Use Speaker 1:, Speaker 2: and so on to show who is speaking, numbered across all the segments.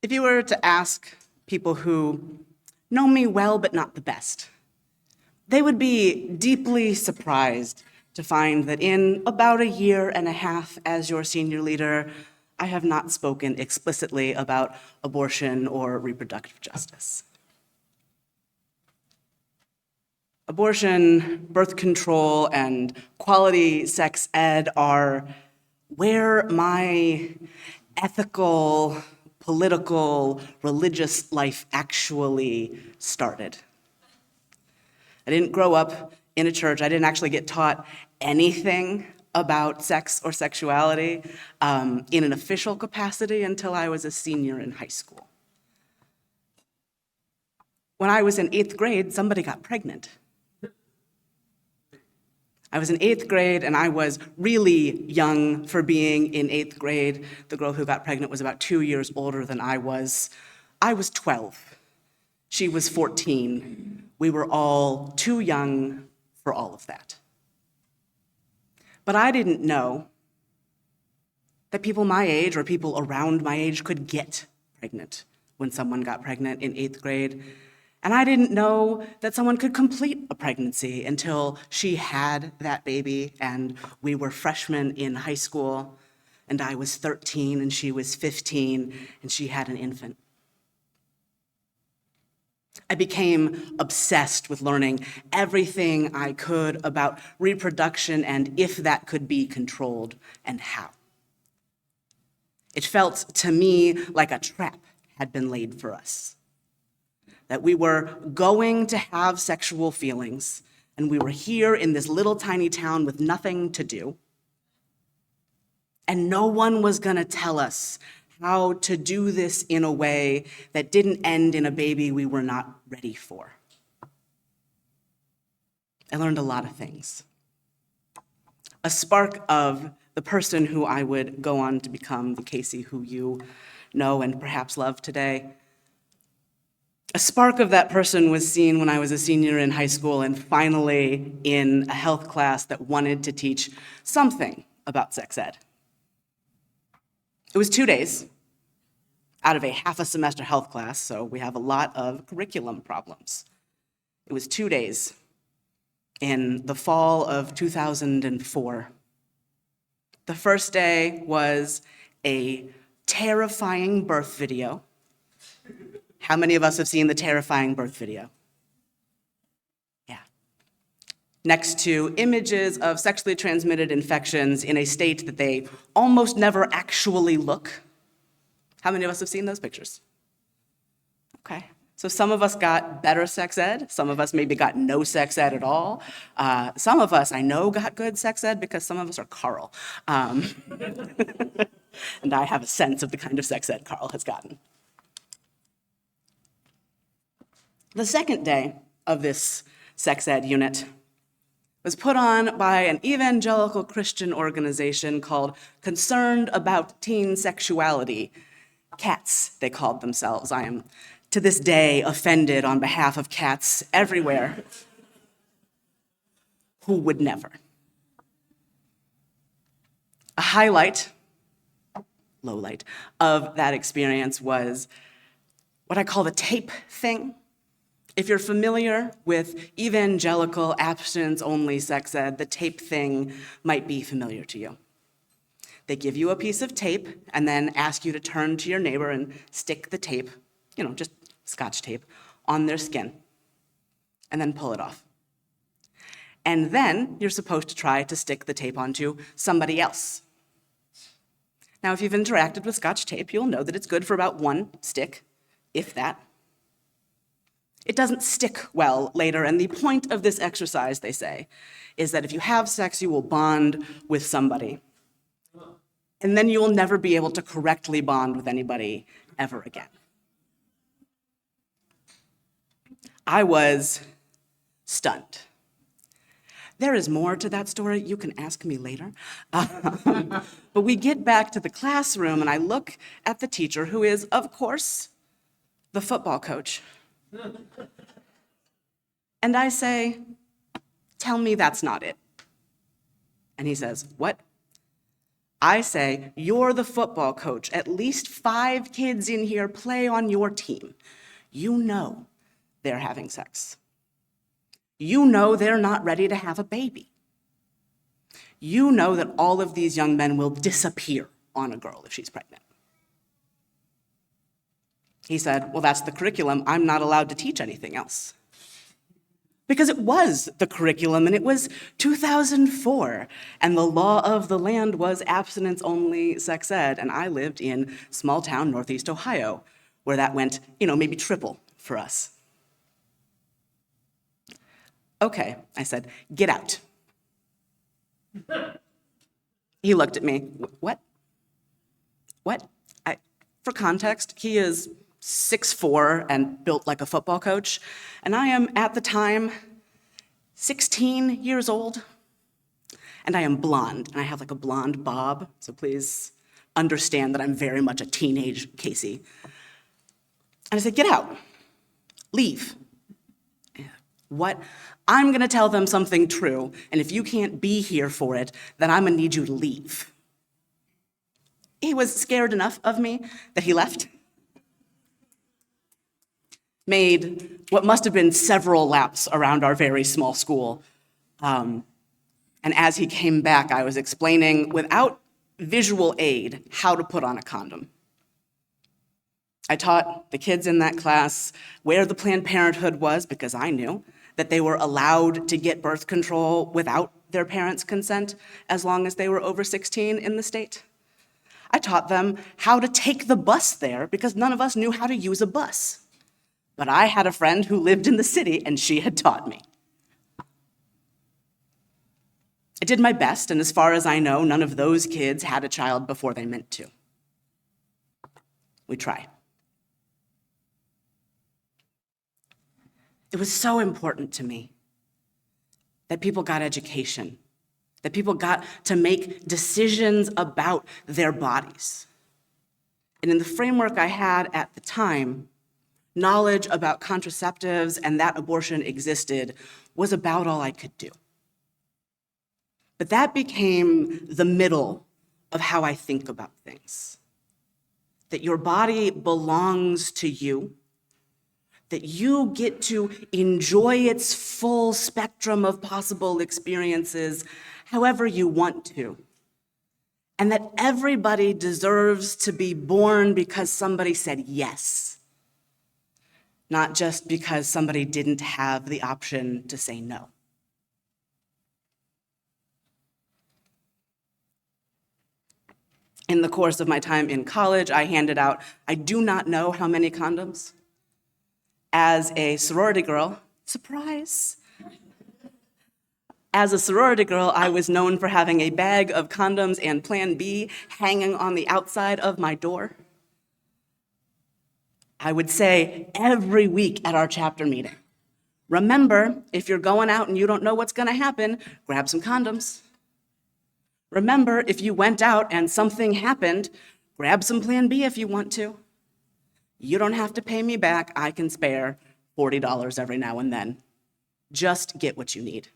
Speaker 1: If you were to ask people who know me well but not the best, they would be deeply surprised to find that in about a year and a half as your senior leader, I have not spoken explicitly about abortion or reproductive justice. Abortion, birth control, and quality sex ed are where my ethical, political, religious life actually started. I didn't grow up in a church. I didn't actually get taught anything about sex or sexuality in an official capacity until I was a senior in high school. When I was in 8th grade, somebody got pregnant. I was in 8th grade, and I was really young for being in 8th grade. The girl who got pregnant was about 2 years older than I was. I was 12. She was 14. We were all too young for all of that. But I didn't know that people my age or people around my age could get pregnant when someone got pregnant in 8th grade. And I didn't know that someone could complete a pregnancy until she had that baby and we were freshmen in high school, and I was 13 and she was 15 and she had an infant. I became obsessed with learning everything I could about reproduction and if that could be controlled and how. It felt to me like a trap had been laid for us. That we were going to have sexual feelings, and we were here in this little tiny town with nothing to do, and no one was gonna tell us how to do this in a way that didn't end in a baby we were not ready for. I learned a lot of things. A spark of the person who I would go on to become, the Casey who you know and perhaps love today. A spark of that person was seen when I was a senior in high school and finally in a health class that wanted to teach something about sex ed. It was 2 days out of a half a semester health class, so we have a lot of curriculum problems. It was 2 days in the fall of 2004. The first day was a terrifying birth video. How many of us have seen the terrifying birth video? Yeah. Next to images of sexually transmitted infections in a state that they almost never actually look. How many of us have seen those pictures? Okay. So some of us got better sex ed. Some of us maybe got no sex ed at all. Some of us I know got good sex ed because some of us are Carl. And I have a sense of the kind of sex ed Carl has gotten. The second day of this sex ed unit was put on by an evangelical Christian organization called Concerned About Teen Sexuality. Cats, they called themselves. I am, to this day, offended on behalf of cats everywhere. Who would never? A highlight, lowlight, of that experience was what I call the tape thing. If you're familiar with evangelical abstinence-only sex ed, the tape thing might be familiar to you. They give you a piece of tape and then ask you to turn to your neighbor and stick the tape, just Scotch tape, on their skin, and then pull it off. And then you're supposed to try to stick the tape onto somebody else. Now, if you've interacted with Scotch tape, you'll know that it's good for about one stick, if that. It doesn't stick well later, and the point of this exercise, they say, is that if you have sex, you will bond with somebody. And then you will never be able to correctly bond with anybody ever again. I was stunned. There is more to that story. You can ask me later. But we get back to the classroom, and I look at the teacher, who is, of course, the football coach. And I say, "Tell me that's not it." And he says, "What?" I say, you're the football coach. At least 5 kids in here play on your team. You know they're having sex. You know they're not ready to have a baby. You know that all of these young men will disappear on a girl if she's pregnant. He said, well, that's the curriculum. I'm not allowed to teach anything else. Because it was the curriculum, and it was 2004, and the law of the land was abstinence-only sex ed, and I lived in small-town Northeast Ohio, where that went, maybe triple for us. Okay, I said, get out. He looked at me, what? What? For context, he is 6'4" and built like a football coach, and I am, at the time, 16 years old, and I am blonde, and I have like a blonde bob, so please understand that I'm very much a teenage Casey. And I said, get out, leave. What? I'm gonna tell them something true, and if you can't be here for it, then I'm gonna need you to leave. He was scared enough of me that he left. Made what must have been several laps around our very small school. And as he came back, I was explaining without visual aid how to put on a condom. I taught the kids in that class where the Planned Parenthood was because I knew that they were allowed to get birth control without their parents' consent as long as they were over 16 in the state. I taught them how to take the bus there because none of us knew how to use a bus. But I had a friend who lived in the city and she had taught me. I did my best, and as far as I know, none of those kids had a child before they meant to. We tried. It was so important to me that people got education, that people got to make decisions about their bodies. And in the framework I had at the time, knowledge about contraceptives and that abortion existed was about all I could do. But that became the middle of how I think about things. That your body belongs to you, that you get to enjoy its full spectrum of possible experiences however you want to, and that everybody deserves to be born because somebody said yes, not just because somebody didn't have the option to say no. In the course of my time in college, I handed out, I do not know how many condoms. As a sorority girl, surprise. As a sorority girl, I was known for having a bag of condoms and Plan B hanging on the outside of my door. I would say every week at our chapter meeting, remember, if you're going out and you don't know what's gonna happen, grab some condoms. Remember, if you went out and something happened, grab some Plan B if you want to. You don't have to pay me back. I can spare $40 every now and then. Just get what you need.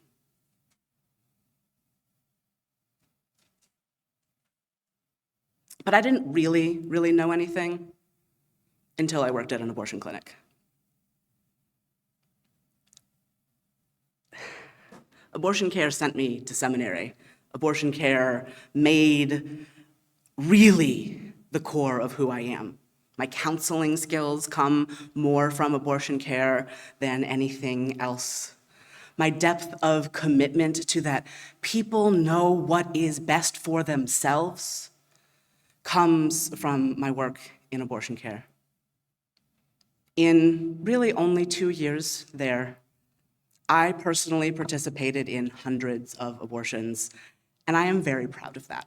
Speaker 1: But I didn't really know anything until I worked at an abortion clinic. Abortion care sent me to seminary. Abortion care made really the core of who I am. My counseling skills come more from abortion care than anything else. My depth of commitment to that people know what is best for themselves comes from my work in abortion care. In really only 2 years there, I personally participated in hundreds of abortions, and I am very proud of that.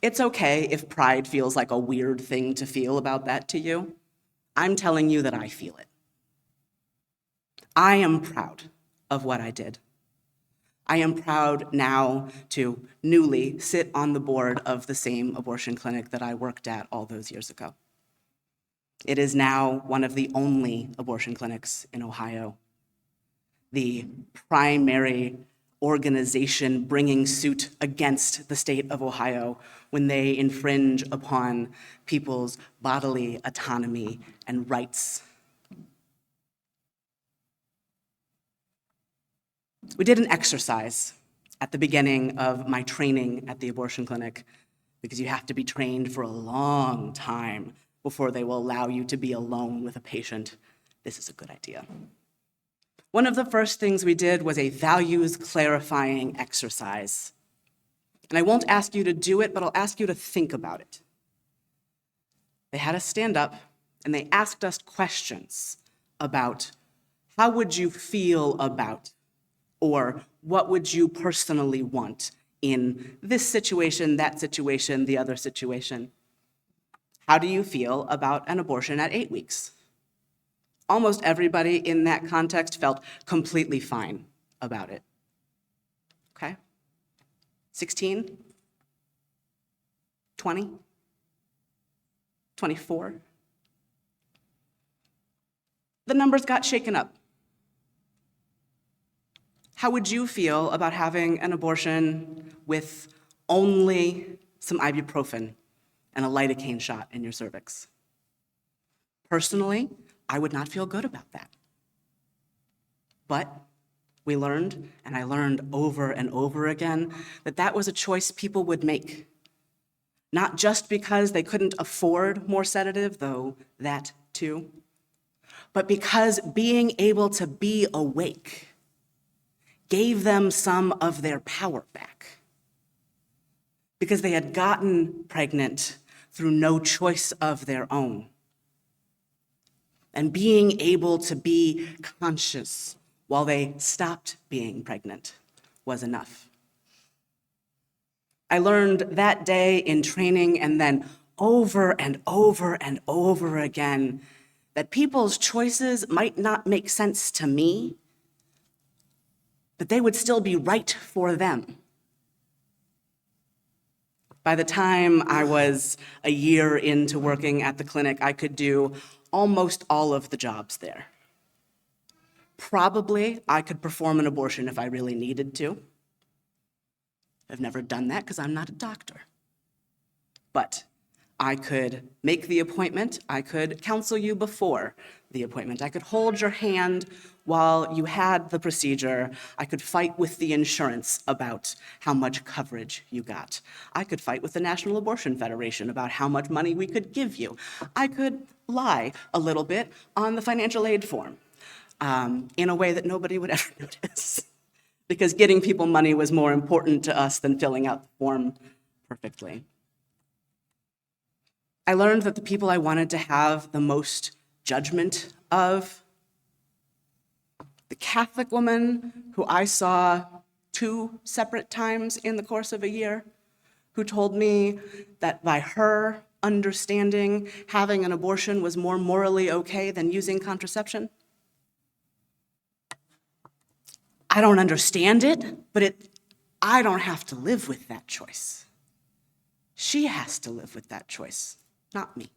Speaker 1: It's okay if pride feels like a weird thing to feel about that to you. I'm telling you that I feel it. I am proud of what I did. I am proud now to newly sit on the board of the same abortion clinic that I worked at all those years ago. It is now one of the only abortion clinics in Ohio. The primary organization bringing suit against the state of Ohio when they infringe upon people's bodily autonomy and rights. We did an exercise at the beginning of my training at the abortion clinic, because you have to be trained for a long time before they will allow you to be alone with a patient. This is a good idea. One of the first things we did was a values clarifying exercise. And I won't ask you to do it, but I'll ask you to think about it. They had us stand up and they asked us questions about how would you feel about, or what would you personally want in this situation, that situation, the other situation? How do you feel about an abortion at 8 weeks? Almost everybody in that context felt completely fine about it. Okay? 16? 20? 24? The numbers got shaken up. How would you feel about having an abortion with only some ibuprofen and a lidocaine shot in your cervix? Personally, I would not feel good about that. But we learned, and I learned over and over again, that that was a choice people would make. Not just because they couldn't afford more sedative, though that too, but because being able to be awake gave them some of their power back. Because they had gotten pregnant through no choice of their own. And being able to be conscious while they stopped being pregnant was enough. I learned that day in training, and then over and over and over again, that people's choices might not make sense to me, but they would still be right for them. By the time I was a year into working at the clinic, I could do almost all of the jobs there. Probably I could perform an abortion if I really needed to. I've never done that because I'm not a doctor. But I could make the appointment, I could counsel you before the appointment, I could hold your hand while you had the procedure, I could fight with the insurance about how much coverage you got. I could fight with the National Abortion Federation about how much money we could give you. I could lie a little bit on the financial aid form in a way that nobody would ever notice, because getting people money was more important to us than filling out the form perfectly. I learned that the people I wanted to have the most judgment of, the Catholic woman who I saw 2 separate times in the course of a year, who told me that by her understanding, having an abortion was more morally okay than using contraception. I don't understand it, but I don't have to live with that choice. She has to live with that choice, not me.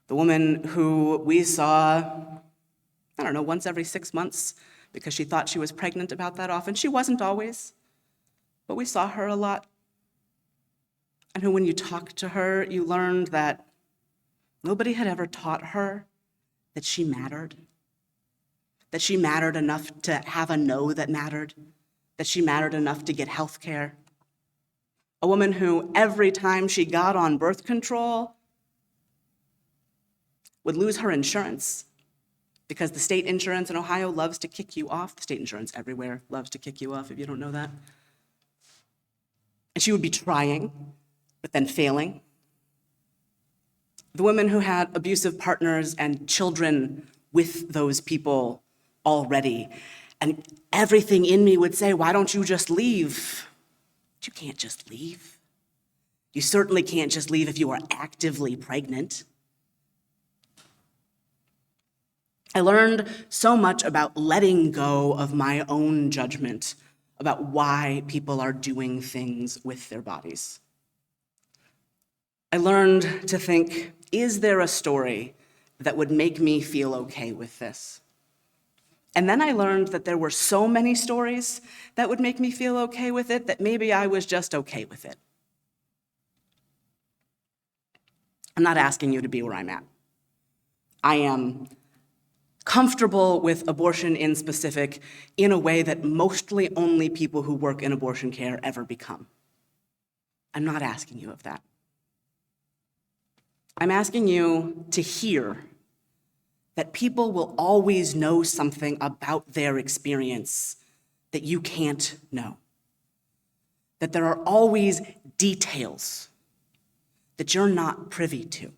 Speaker 1: The woman who we saw, once every 6 months, because she thought she was pregnant about that often. She wasn't always, but we saw her a lot. And who, when you talked to her, you learned that nobody had ever taught her that she mattered enough to have a no that mattered, that she mattered enough to get health care. A woman who, every time she got on birth control, would lose her insurance, because the state insurance in Ohio loves to kick you off. The state insurance everywhere loves to kick you off, if you don't know that. And she would be trying, but then failing. The women who had abusive partners and children with those people already. And everything in me would say, why don't you just leave? But you can't just leave. You certainly can't just leave if you are actively pregnant. I learned so much about letting go of my own judgment about why people are doing things with their bodies. I learned to think, is there a story that would make me feel okay with this? And then I learned that there were so many stories that would make me feel okay with it that maybe I was just okay with it. I'm not asking you to be where I'm at. I am comfortable with abortion in specific in a way that mostly only people who work in abortion care ever become. I'm not asking you of that. I'm asking you to hear that people will always know something about their experience that you can't know. That there are always details that you're not privy to.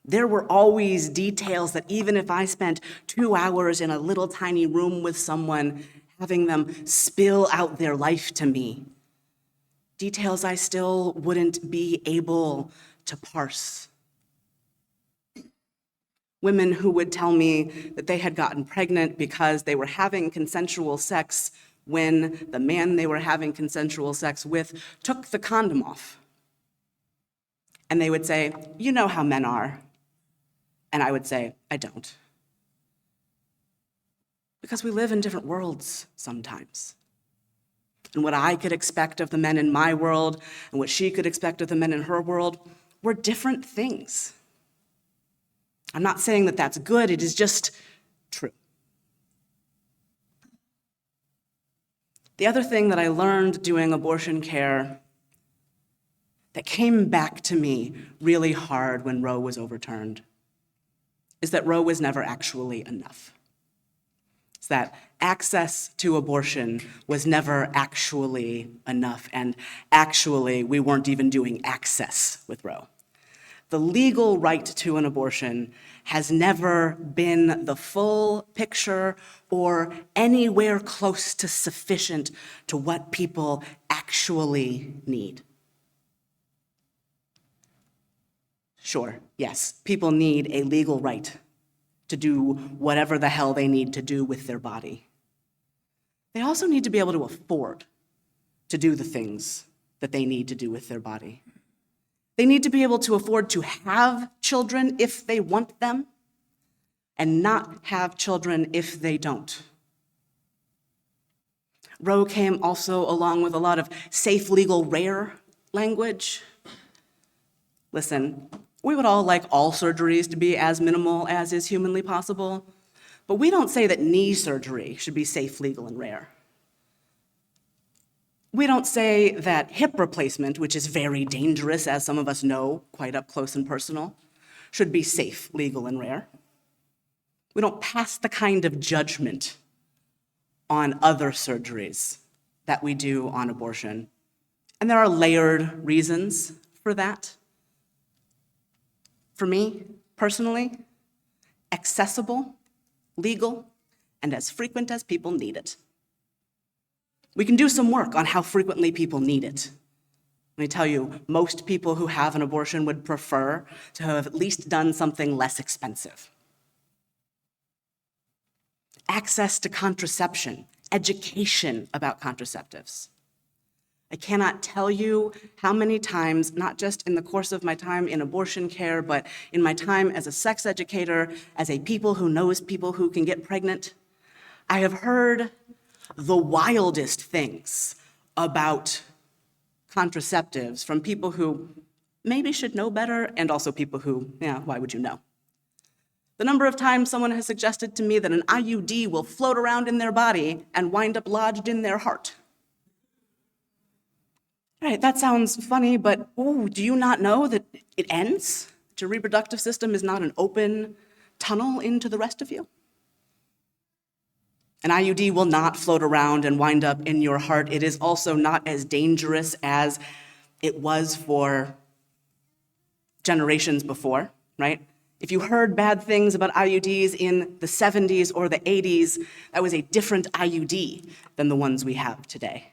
Speaker 1: There were always details that even if I spent 2 hours in a little tiny room with someone, having them spill out their life to me, details I still wouldn't be able to parse. Women who would tell me that they had gotten pregnant because they were having consensual sex when the man they were having consensual sex with took the condom off. And they would say, "You know how men are." And I would say, "I don't." Because we live in different worlds sometimes. And what I could expect of the men in my world and what she could expect of the men in her world were different things. I'm not saying that that's good, it is just true. The other thing that I learned doing abortion care that came back to me really hard when Roe was overturned is that Roe was never actually enough. It's that access to abortion was never actually enough, and actually we weren't even doing access with Roe. The legal right to an abortion has never been the full picture or anywhere close to sufficient to what people actually need. Sure, yes, people need a legal right to do whatever the hell they need to do with their body. They also need to be able to afford to do the things that they need to do with their body. They need to be able to afford to have children if they want them, and not have children if they don't. Roe came also along with a lot of safe, legal, rare language. Listen, we would all like all surgeries to be as minimal as is humanly possible, but we don't say that knee surgery should be safe, legal, and rare. We don't say that hip replacement, which is very dangerous, as some of us know quite up close and personal, should be safe, legal, and rare. We don't pass the kind of judgment on other surgeries that we do on abortion. And there are layered reasons for that. For me, personally, accessible, legal, and as frequent as people need it. We can do some work on how frequently people need it. Let me tell you, most people who have an abortion would prefer to have at least done something less expensive. Access to contraception, education about contraceptives. I cannot tell you how many times, not just in the course of my time in abortion care, but in my time as a sex educator, as a people who knows people who can get pregnant, I have heard the wildest things about contraceptives from people who maybe should know better, and also people who, why would you know? The number of times someone has suggested to me that an IUD will float around in their body and wind up lodged in their heart. Right, that sounds funny, but do you not know that it ends? That your reproductive system is not an open tunnel into the rest of you? An IUD will not float around and wind up in your heart. It is also not as dangerous as it was for generations before, right? If you heard bad things about IUDs in the 70s or the 80s, that was a different IUD than the ones we have today.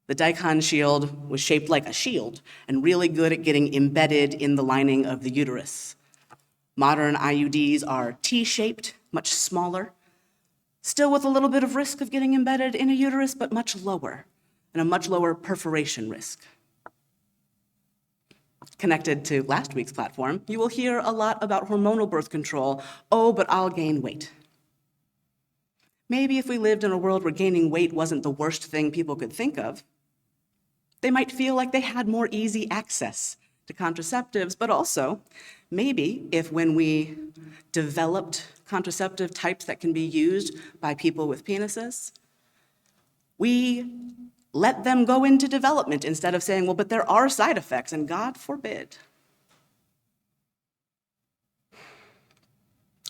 Speaker 1: The Daikon shield was shaped like a shield and really good at getting embedded in the lining of the uterus. Modern IUDs are T-shaped, much smaller, still with a little bit of risk of getting embedded in a uterus, but much lower, and a much lower perforation risk. Connected to last week's platform, you will hear a lot about hormonal birth control. Oh, but I'll gain weight. Maybe if we lived in a world where gaining weight wasn't the worst thing people could think of, they might feel like they had more easy access to contraceptives, but also maybe if when we developed contraceptive types that can be used by people with penises, we let them go into development instead of saying, well, but there are side effects, and God forbid.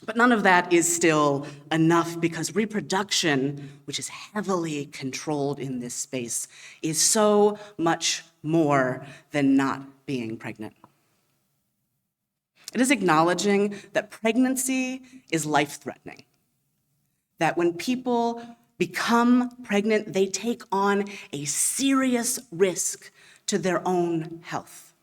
Speaker 1: But none of that is still enough because reproduction, which is heavily controlled in this space, is so much more than not being pregnant. It is acknowledging that pregnancy is life-threatening, that when people become pregnant, they take on a serious risk to their own health.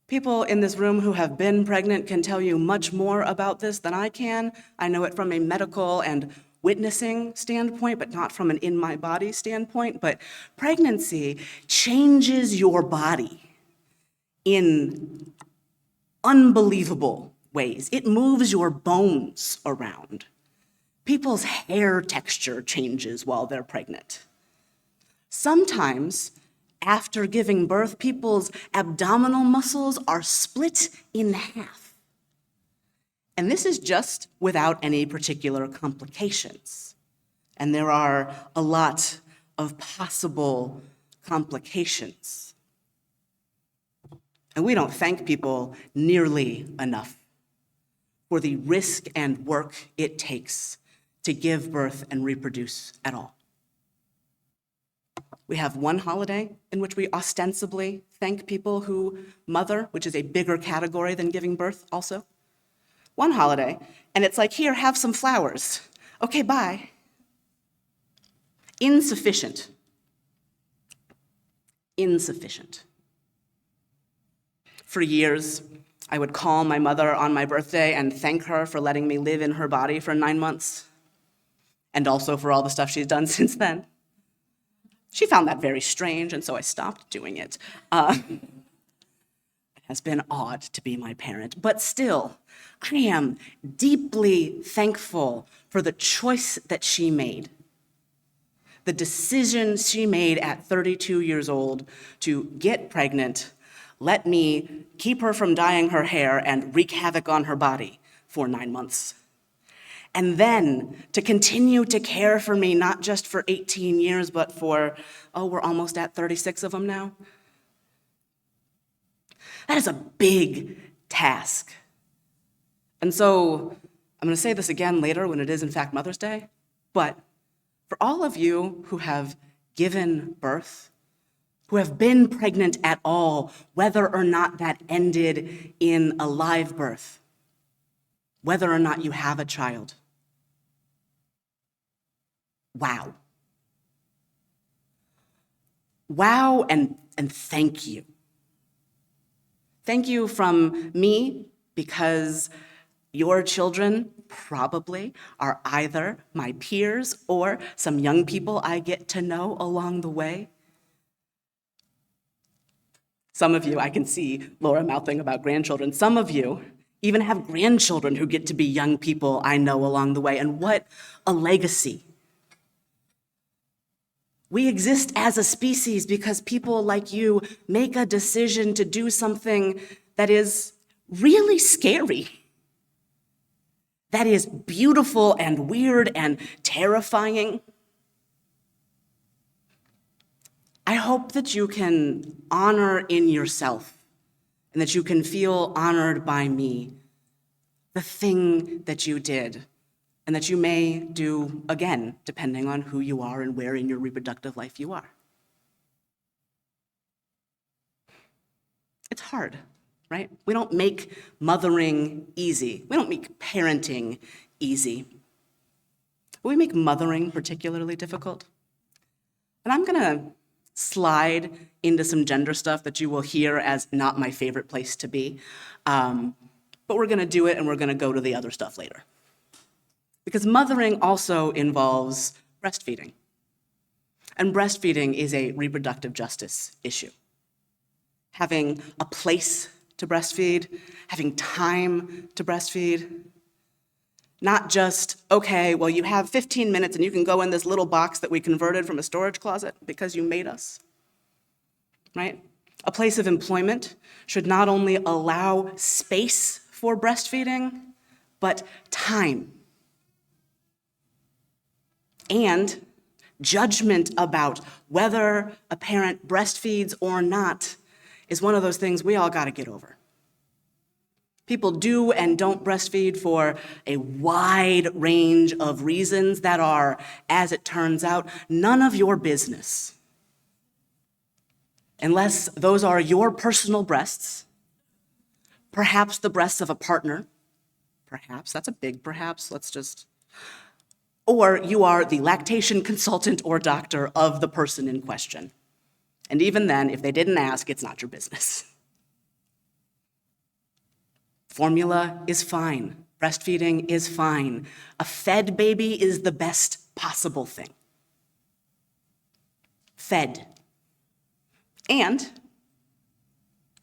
Speaker 1: People in this room who have been pregnant can tell you much more about this than I can. I know it from a medical and witnessing standpoint, but not from an in-my-body standpoint. But pregnancy changes your body in unbelievable ways. It moves your bones around. People's hair texture changes while they're pregnant. Sometimes, after giving birth, people's abdominal muscles are split in half. And this is just without any particular complications. And there are a lot of possible complications. And we don't thank people nearly enough for the risk and work it takes to give birth and reproduce at all. We have one holiday in which we ostensibly thank people who mother, which is a bigger category than giving birth also. One holiday, and it's like, here, have some flowers. Okay, bye. Insufficient. Insufficient. For years, I would call my mother on my birthday and thank her for letting me live in her body for 9 months, and also for all the stuff she's done since then. She found that very strange, and so I stopped doing it. It has been odd to be my parent, but still, I am deeply thankful for the choice that she made, the decision she made at 32 years old to get pregnant, let me keep her from dyeing her hair and wreak havoc on her body for 9 months. And then to continue to care for me, not just for 18 years, but for, we're almost at 36 of them now. That is a big task. And so I'm going to say this again later when it is in fact Mother's Day, but for all of you who have given birth, who have been pregnant at all, whether or not that ended in a live birth, whether or not you have a child. Wow. Wow, and thank you. Thank you from me, because your children probably are either my peers or some young people I get to know along the way. Some of you, I can see Laura mouthing about grandchildren. Some of you even have grandchildren who get to be young people I know along the way. And what a legacy. We exist as a species because people like you make a decision to do something that is really scary, that is beautiful and weird and terrifying. I hope that you can honor in yourself and that you can feel honored by me the thing that you did, and that you may do again, depending on who you are and where in your reproductive life you are. It's hard, right? We don't make mothering easy. We don't make parenting easy. But we make mothering particularly difficult. And I'm gonna slide into some gender stuff that you will hear as not my favorite place to be. But we're gonna do it, and we're gonna go to the other stuff later. Because mothering also involves breastfeeding. And breastfeeding is a reproductive justice issue. Having a place to breastfeed, having time to breastfeed, Not just, okay, well, you have 15 minutes and you can go in this little box that we converted from a storage closet because you made us, right? A place of employment should not only allow space for breastfeeding, but time. And judgment about whether a parent breastfeeds or not is one of those things we all gotta get over. People do and don't breastfeed for a wide range of reasons that are, as it turns out, none of your business. Unless those are your personal breasts, perhaps the breasts of a partner, perhaps, that's a big perhaps, or you are the lactation consultant or doctor of the person in question. And even then, if they didn't ask, it's not your business. Formula is fine. Breastfeeding is fine. A fed baby is the best possible thing. Fed. And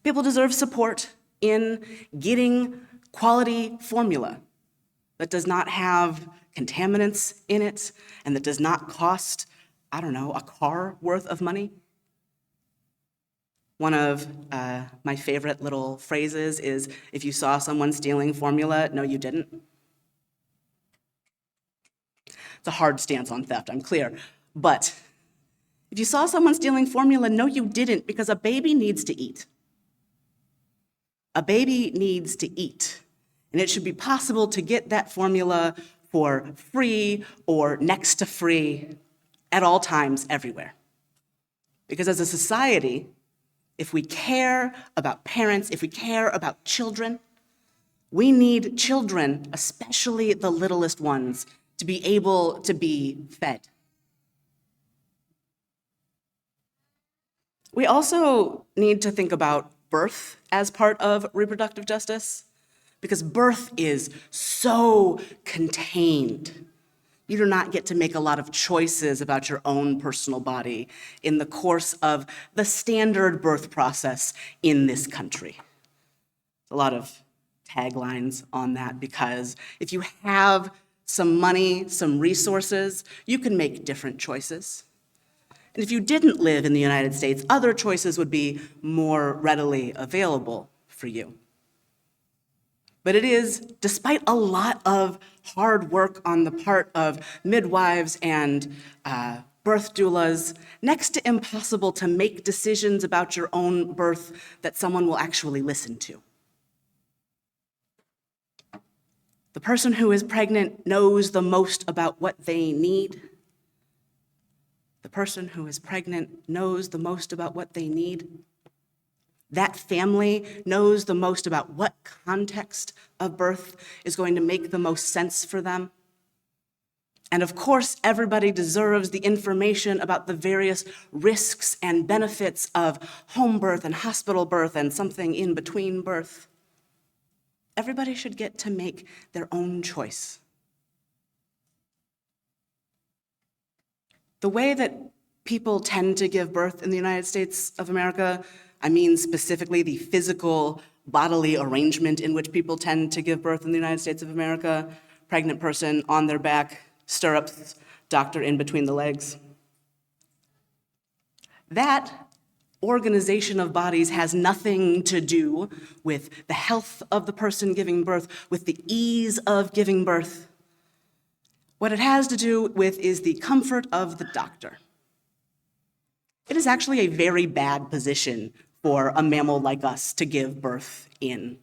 Speaker 1: people deserve support in getting quality formula that does not have contaminants in it and that does not cost, a car worth of money. One of my favorite little phrases is, if you saw someone stealing formula, no, you didn't. It's a hard stance on theft, I'm clear. But if you saw someone stealing formula, no, you didn't, because a baby needs to eat. A baby needs to eat. And it should be possible to get that formula for free or next to free at all times, everywhere. Because as a society, if we care about parents, if we care about children, we need children, especially the littlest ones, to be able to be fed. We also need to think about birth as part of reproductive justice, because birth is so contained. You do not get to make a lot of choices about your own personal body in the course of the standard birth process in this country. A lot of taglines on that, because if you have some money, some resources, you can make different choices. And if you didn't live in the United States, other choices would be more readily available for you. But it is, despite a lot of hard work on the part of midwives and birth doulas, next to impossible to make decisions about your own birth that someone will actually listen to. The person who is pregnant knows the most about what they need. The person who is pregnant knows the most about what they need. That family knows the most about what context of birth is going to make the most sense for them. And of course, everybody deserves the information about the various risks and benefits of home birth and hospital birth and something in between birth. Everybody should get to make their own choice. The way that people tend to give birth in the United States of America, I mean specifically the physical bodily arrangement in which people tend to give birth in the United States of America, pregnant person on their back, stirrups, doctor in between the legs. That organization of bodies has nothing to do with the health of the person giving birth, with the ease of giving birth. What it has to do with is the comfort of the doctor. It is actually a very bad position for a mammal like us to give birth in.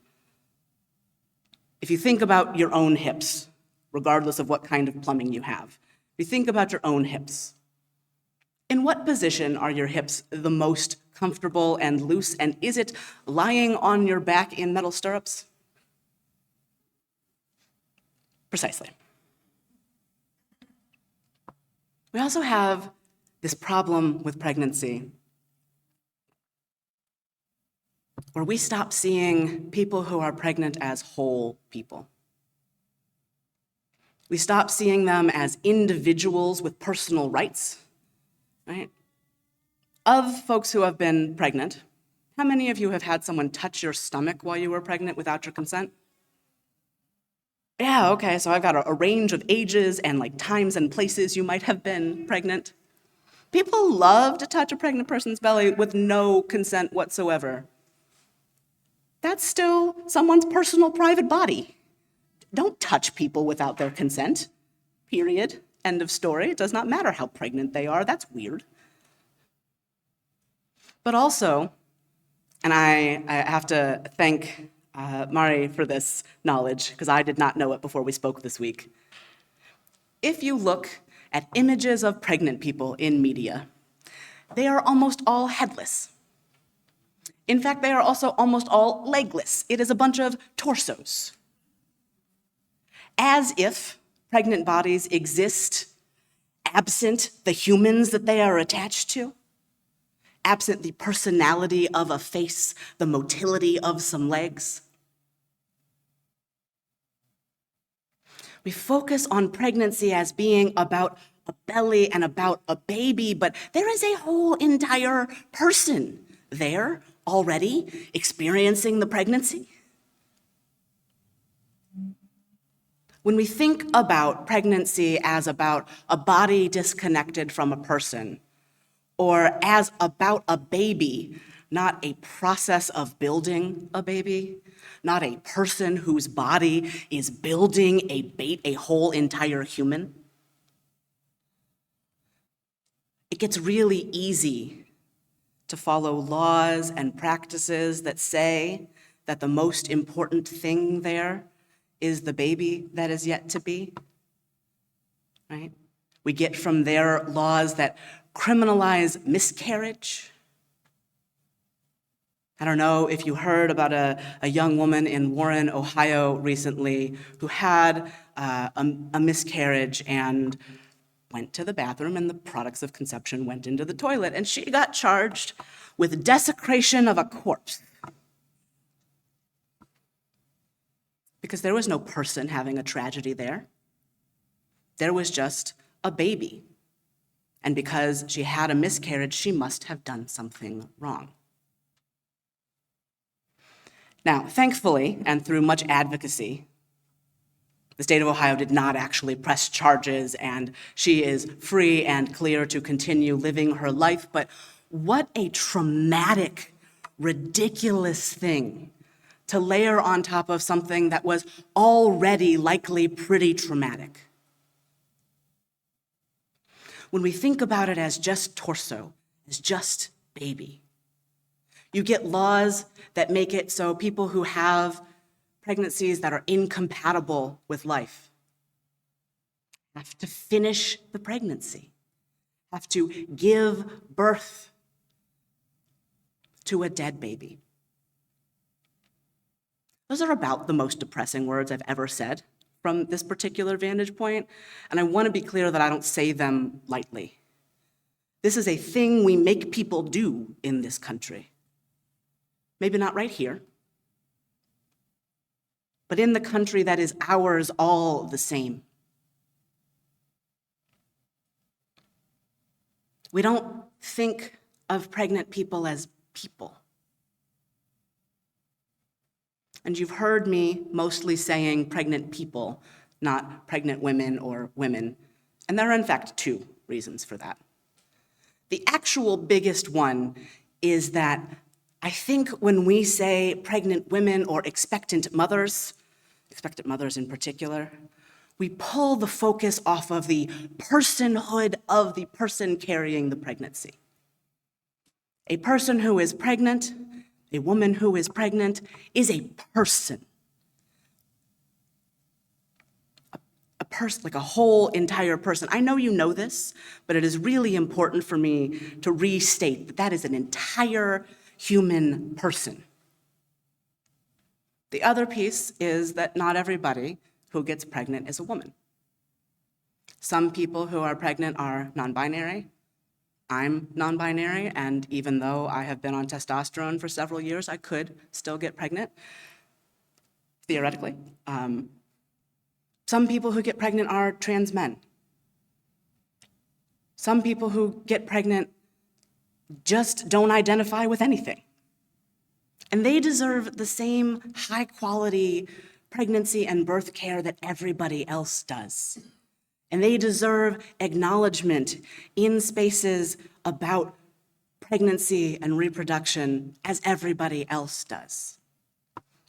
Speaker 1: If you think about your own hips, regardless of what kind of plumbing you have, if you think about your own hips, in what position are your hips the most comfortable and loose, and is it lying on your back in metal stirrups? Precisely. We also have this problem with pregnancy where we stop seeing people who are pregnant as whole people. We stop seeing them as individuals with personal rights, right? Of folks who have been pregnant, how many of you have had someone touch your stomach while you were pregnant without your consent? Yeah, okay, so I've got a range of ages and like times and places you might have been pregnant. People love to touch a pregnant person's belly with no consent whatsoever. That's still someone's personal private body. Don't touch people without their consent. Period. End of story. It does not matter how pregnant they are. That's weird. But also, and I have to thank Mari for this knowledge, because I did not know it before we spoke this week. If you look at images of pregnant people in media, they are almost all headless. In fact, they are also almost all legless. It is a bunch of torsos. As if pregnant bodies exist absent the humans that they are attached to, absent the personality of a face, the motility of some legs. We focus on pregnancy as being about a belly and about a baby, but there is a whole entire person there already experiencing the pregnancy. When we think about pregnancy as about a body disconnected from a person, or as about a baby, not a process of building a baby, not a person whose body is building a whole entire human, it gets really easy to follow laws and practices that say that the most important thing there is the baby that is yet to be, right? We get from there laws that criminalize miscarriage. I don't know if you heard about a young woman in Warren, Ohio recently who had a miscarriage and went to the bathroom and the products of conception went into the toilet, and she got charged with desecration of a corpse because there was no person having a tragedy there. There was just a baby. And because she had a miscarriage, she must have done something wrong. Now, thankfully, and through much advocacy, the state of Ohio did not actually press charges, and she is free and clear to continue living her life. But what a traumatic, ridiculous thing to layer on top of something that was already likely pretty traumatic. When we think about it as just torso, as just baby, you get laws that make it so people who have pregnancies that are incompatible with life have to finish the pregnancy, have to give birth to a dead baby. Those are about the most depressing words I've ever said from this particular vantage point, and I want to be clear that I don't say them lightly. This is a thing we make people do in this country. Maybe not right here, but in the country that is ours all the same. We don't think of pregnant people as people. And you've heard me mostly saying pregnant people, not pregnant women or women. And there are in fact two reasons for that. The actual biggest one is that I think when we say pregnant women or expectant mothers in particular, we pull the focus off of the personhood of the person carrying the pregnancy. A person who is pregnant, a woman who is pregnant, is a person. A person, like a whole entire person. I know you know this, but it is really important for me to restate that that is an entire human person. The other piece is that not everybody who gets pregnant is a woman. Some people who are pregnant are non-binary. I'm non-binary, and even though I have been on testosterone for several years, I could still get pregnant, theoretically. Some people who get pregnant are trans men. Some people who get pregnant just don't identify with anything. And they deserve the same high-quality pregnancy and birth care that everybody else does. And they deserve acknowledgement in spaces about pregnancy and reproduction as everybody else does.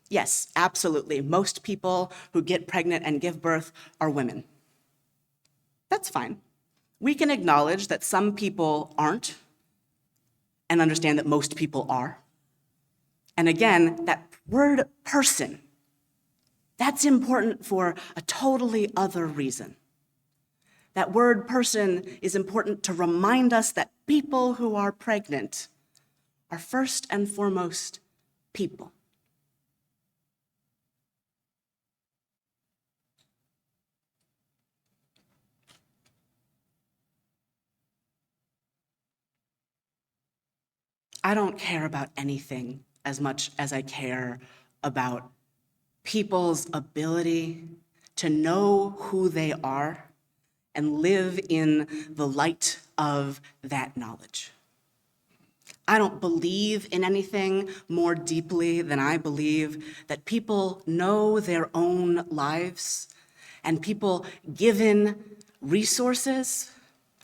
Speaker 1: Yes, absolutely. Most people who get pregnant and give birth are women. That's fine. We can acknowledge that some people aren't and understand that most people are. And again, that word person, that's important for a totally other reason. That word person is important to remind us that people who are pregnant are first and foremost people. I don't care about anything as much as I care about people's ability to know who they are and live in the light of that knowledge. I don't believe in anything more deeply than I believe that people know their own lives and people given resources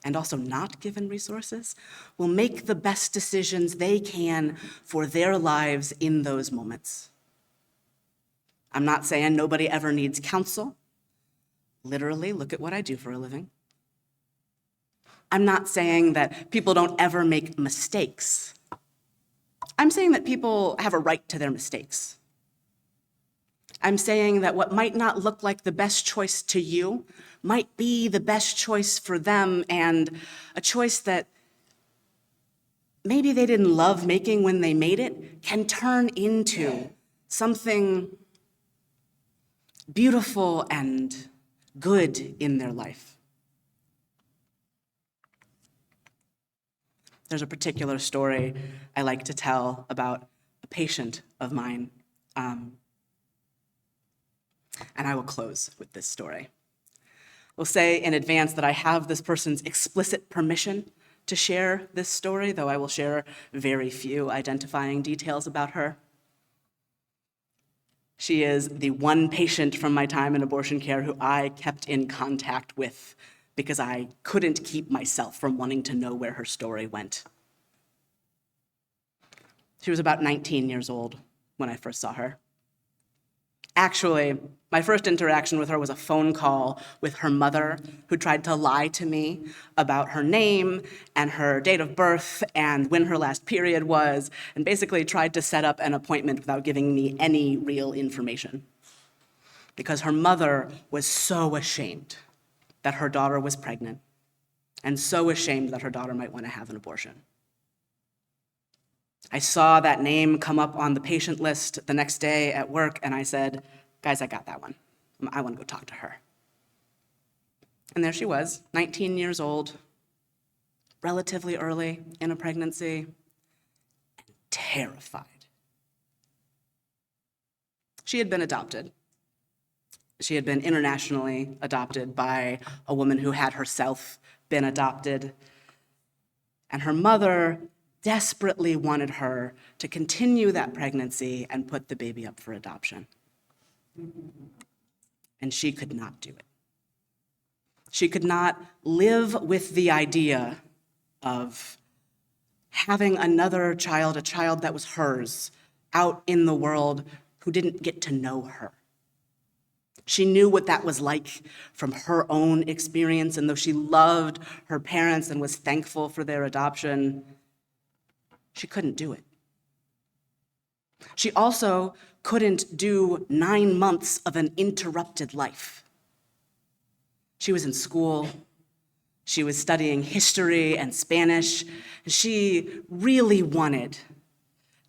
Speaker 1: and also not given resources will make the best decisions they can for their lives in those moments. I'm not saying nobody ever needs counsel. Literally, look at what I do for a living. I'm not saying that people don't ever make mistakes. I'm saying that people have a right to their mistakes. I'm saying that what might not look like the best choice to you might be the best choice for them, and a choice that maybe they didn't love making when they made it can turn into something beautiful and good in their life. There's a particular story I like to tell about a patient of mine, and I will close with this story. We'll say in advance that I have this person's explicit permission to share this story, though I will share very few identifying details about her. She is the one patient from my time in abortion care who I kept in contact with because I couldn't keep myself from wanting to know where her story went. She was about 19 years old when I first saw her. Actually, my first interaction with her was a phone call with her mother, who tried to lie to me about her name and her date of birth and when her last period was, and basically tried to set up an appointment without giving me any real information. Because her mother was so ashamed that her daughter was pregnant, and so ashamed that her daughter might want to have an abortion. I saw that name come up on the patient list the next day at work, and I said, guys, I got that one. I want to go talk to her. And there she was, 19 years old, relatively early in a pregnancy, and terrified. She had been adopted. She had been internationally adopted by a woman who had herself been adopted. And her mother desperately wanted her to continue that pregnancy and put the baby up for adoption. And she could not do it. She could not live with the idea of having another child, a child that was hers, out in the world who didn't get to know her. She knew what that was like from her own experience, and though she loved her parents and was thankful for their adoption, she couldn't do it. She also couldn't do 9 months of an interrupted life. She was in school. She was studying history and Spanish. She really wanted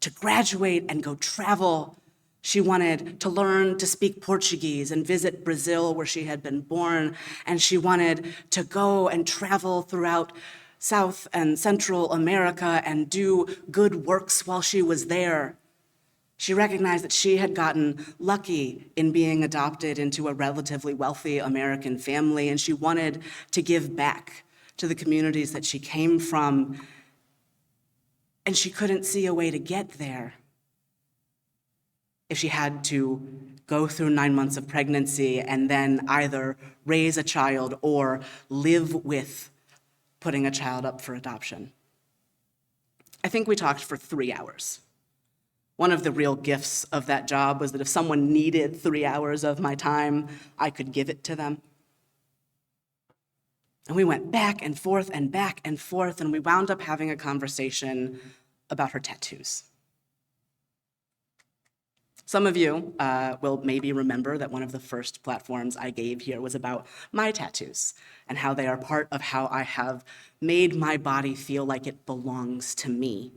Speaker 1: to graduate and go travel. She wanted to learn to speak Portuguese and visit Brazil, where she had been born. And she wanted to go and travel throughout South and Central America and do good works while she was there. She recognized that she had gotten lucky in being adopted into a relatively wealthy American family, and she wanted to give back to the communities that she came from. And she couldn't see a way to get there if she had to go through 9 months of pregnancy and then either raise a child or live with putting a child up for adoption. I think we talked for 3 hours. One of the real gifts of that job was that if someone needed 3 hours of my time, I could give it to them. And we went back and forth, and we wound up having a conversation about her tattoos. Some of you will maybe remember that one of the first platforms I gave here was about my tattoos and how they are part of how I have made my body feel like it belongs to me,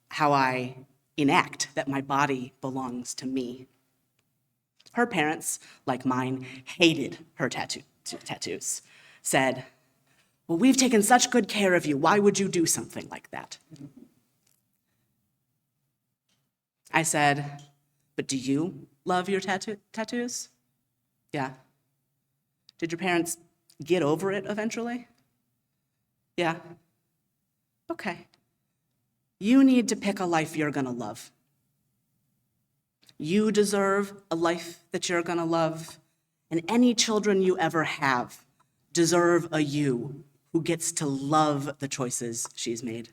Speaker 1: how I enact that my body belongs to me. Her parents, like mine, hated her tattoos, said, "Well, we've taken such good care of you. Why would you do something like that?" I said, "But do you love your tattoos?" "Yeah." "Did your parents get over it eventually?" "Yeah." "Okay. You need to pick a life you're gonna love. You deserve a life that you're gonna love, and any children you ever have deserve a you who gets to love the choices she's made."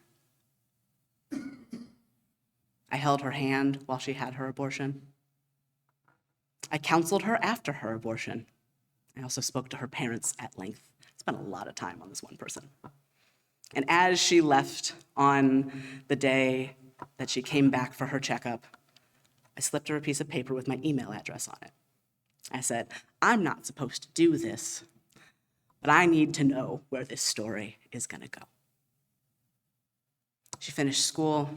Speaker 1: I held her hand while she had her abortion. I counseled her after her abortion. I also spoke to her parents at length. I spent a lot of time on this one person. And as she left on the day that she came back for her checkup, I slipped her a piece of paper with my email address on it. I said, "I'm not supposed to do this, but I need to know where this story is gonna go." She finished school.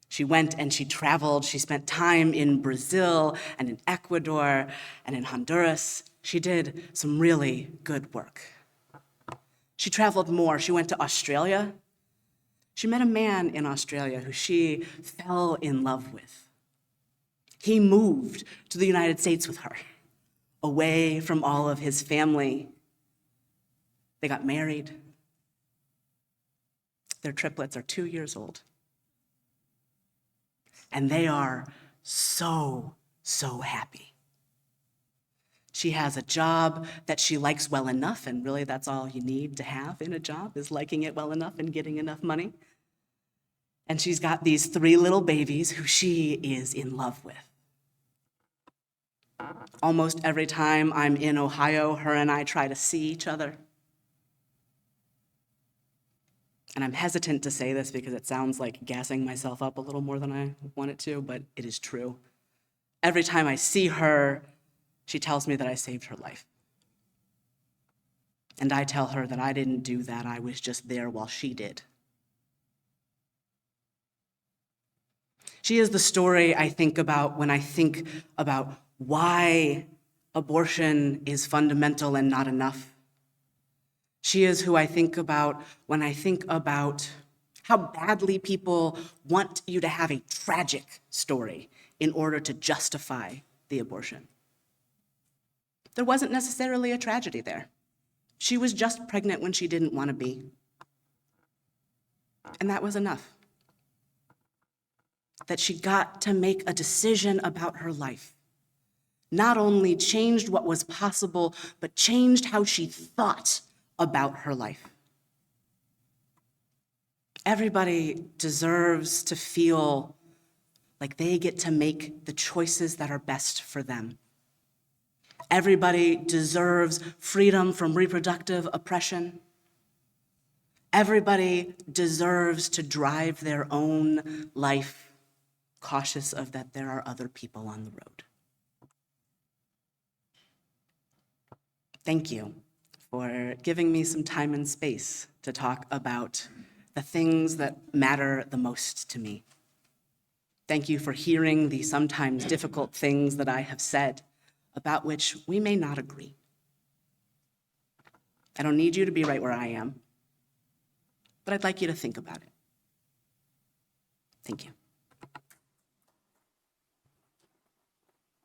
Speaker 1: She went and she traveled. She spent time in Brazil and in Ecuador and in Honduras. She did some really good work. She traveled more. She went to Australia. She met a man in Australia who she fell in love with. He moved to the United States with her, away from all of his family. They got married. Their triplets are 2 years old. And they are so happy. She has a job that she likes well enough, and really that's all you need to have in a job, is liking it well enough and getting enough money. And she's got these 3 little babies who she is in love with. Almost every time I'm in Ohio, her and I try to see each other. And I'm hesitant to say this because it sounds like gassing myself up a little more than I want it to, but it is true. Every time I see her, she tells me that I saved her life. And I tell her that I didn't do that, I was just there while she did. She is the story I think about when I think about why abortion is fundamental and not enough. She is who I think about when I think about how badly people want you to have a tragic story in order to justify the abortion. There wasn't necessarily a tragedy there. She was just pregnant when she didn't want to be. And that was enough. That she got to make a decision about her life. Not only changed what was possible, but changed how she thought about her life. Everybody deserves to feel like they get to make the choices that are best for them. Everybody deserves freedom from reproductive oppression. Everybody deserves to drive their own life, cautious of that there are other people on the road. Thank you for giving me some time and space to talk about the things that matter the most to me. Thank you for hearing the sometimes difficult things that I have said, about which we may not agree. I don't need you to be right where I am, but I'd like you to think about it. Thank you.